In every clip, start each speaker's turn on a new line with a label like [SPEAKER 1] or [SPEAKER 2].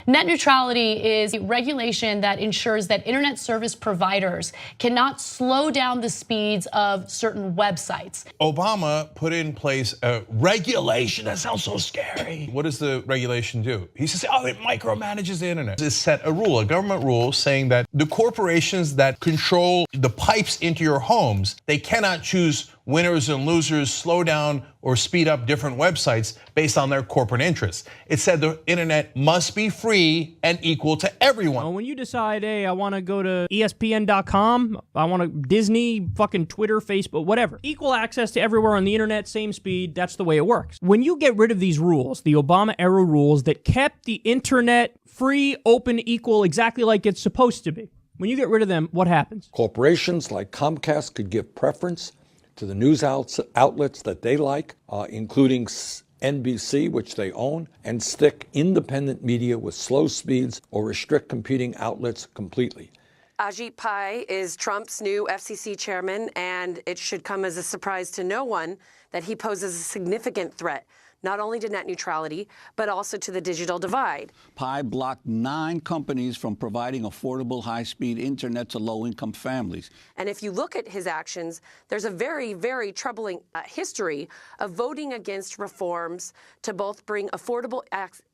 [SPEAKER 1] Net neutrality is a regulation that ensures that internet service providers cannot slow down the speeds of certain websites.
[SPEAKER 2] Obama put in place a regulation. That sounds so scary. What does the regulation do? He says, oh, it micromanages the internet. It set a rule, a government rule, saying that the corporations that control the pipes into your homes, they cannot choose winners and losers, slow down or speed up different websites based on their corporate interests. It said the internet must be free and equal to everyone.
[SPEAKER 3] Well, when you decide, hey, I want to go to ESPN.com, I want to Disney, fucking Twitter, Facebook, whatever. Equal access to everywhere on the internet, same speed, that's the way it works. When you get rid of these rules, the Obama-era rules that kept the internet free, open, equal, exactly like it's supposed to be, when you get rid of them, what happens?
[SPEAKER 4] Corporations like Comcast could give preference to the news outlets that they like, including NBC, which they own, and stick independent media with slow speeds or restrict competing outlets completely.
[SPEAKER 5] Ajit Pai is Trump's new FCC chairman, and it should come as a surprise to no one that he poses a significant threat, not only to net neutrality, but also to the digital divide.
[SPEAKER 6] Pai blocked 9 companies from providing affordable high-speed internet to low-income families.
[SPEAKER 5] And if you look at his actions, there's a very, very troubling history of voting against reforms to both bring affordable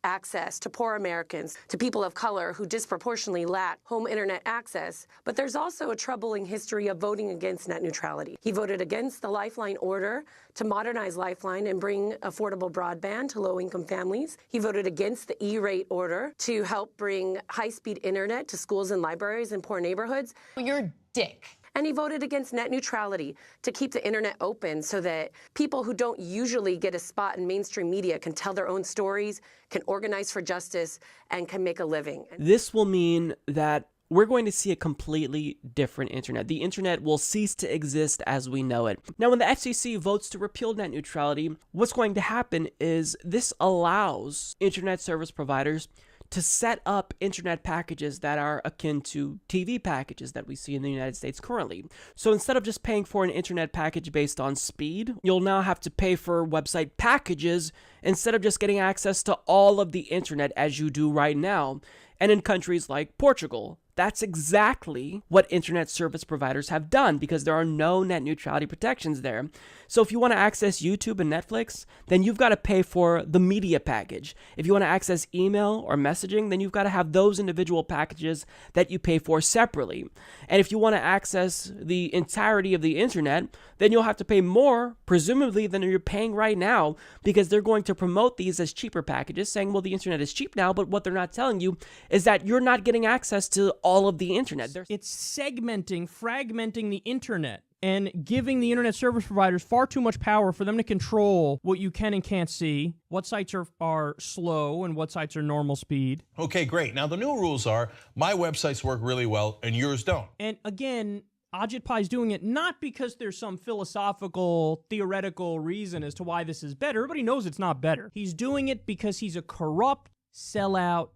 [SPEAKER 5] access to poor Americans, to people of color who disproportionately lack home internet access. But there's also a troubling history of voting against net neutrality. He voted against the Lifeline order to modernize Lifeline and bring affordable broadband to low-income families. He voted against the E-rate order to help bring high-speed internet to schools and libraries in poor neighborhoods.
[SPEAKER 1] You're a dick.
[SPEAKER 5] And he voted against net neutrality to keep the internet open so that people who don't usually get a spot in mainstream media can tell their own stories, can organize for justice, and can make a living.
[SPEAKER 7] This will mean that we're going to see a completely different internet. The internet will cease to exist as we know it. Now, when the FCC votes to repeal net neutrality, what's going to happen is this allows internet service providers to set up internet packages that are akin to TV packages that we see in the United States currently. So instead of just paying for an internet package based on speed, you'll now have to pay for website packages instead of just getting access to all of the internet as you do right now. And in countries like Portugal, that's exactly what internet service providers have done because there are no net neutrality protections there. So if you want to access YouTube and Netflix, then you've got to pay for the media package. If you want to access email or messaging, then you've got to have those individual packages that you pay for separately. And if you want to access the entirety of the internet, then you'll have to pay more, presumably, than you're paying right now because they're going to promote these as cheaper packages, saying, well, the internet is cheap now, but what they're not telling you is that you're not getting access to all of the internet.
[SPEAKER 3] It's segmenting, fragmenting the internet, and giving the internet service providers far too much power for them to control what you can and can't see, what sites are slow and what sites are normal speed.
[SPEAKER 2] Okay, great. Now the new rules are my websites work really well and yours don't.
[SPEAKER 3] And again, Ajit Pai's doing it not because there's some philosophical, theoretical reason as to why this is better. Everybody knows it's not better. He's doing it because he's a corrupt, sellout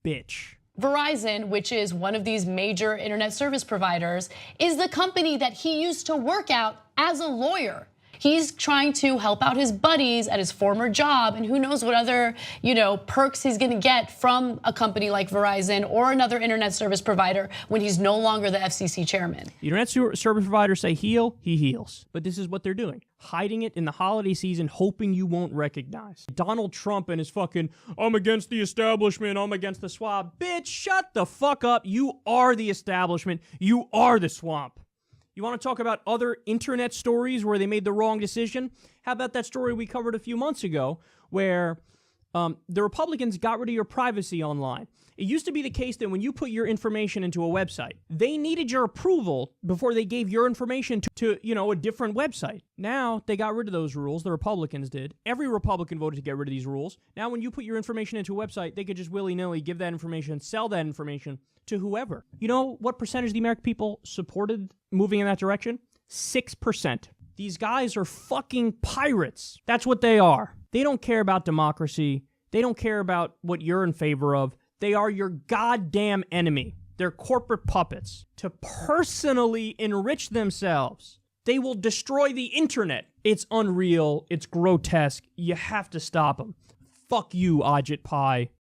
[SPEAKER 3] bitch.
[SPEAKER 1] Verizon, which is one of these major internet service providers, is the company that he used to work out as a lawyer. He's trying to help out his buddies at his former job, and who knows what other, perks he's going to get from a company like Verizon or another internet service provider when he's no longer the FCC chairman.
[SPEAKER 3] The internet service providers say heal, he heals. But this is what they're doing. Hiding it in the holiday season, hoping you won't recognize. Donald Trump and his fucking, I'm against the establishment, I'm against the swamp. Bitch, shut the fuck up. You are the establishment. You are the swamp. You want to talk about other internet stories where they made the wrong decision? How about that story we covered a few months ago where the Republicans got rid of your privacy online? It used to be the case that when you put your information into a website, they needed your approval before they gave your information to a different website. Now, they got rid of those rules. The Republicans did. Every Republican voted to get rid of these rules. Now, when you put your information into a website, they could just willy-nilly give that information, sell that information to whoever. You know what percentage of the American people supported moving in that direction? 6%. These guys are fucking pirates. That's what they are. They don't care about democracy. They don't care about what you're in favor of. They are your goddamn enemy. They're corporate puppets to personally enrich themselves. They will destroy the internet. It's unreal. It's grotesque. You have to stop them. Fuck you, Ajit Pai.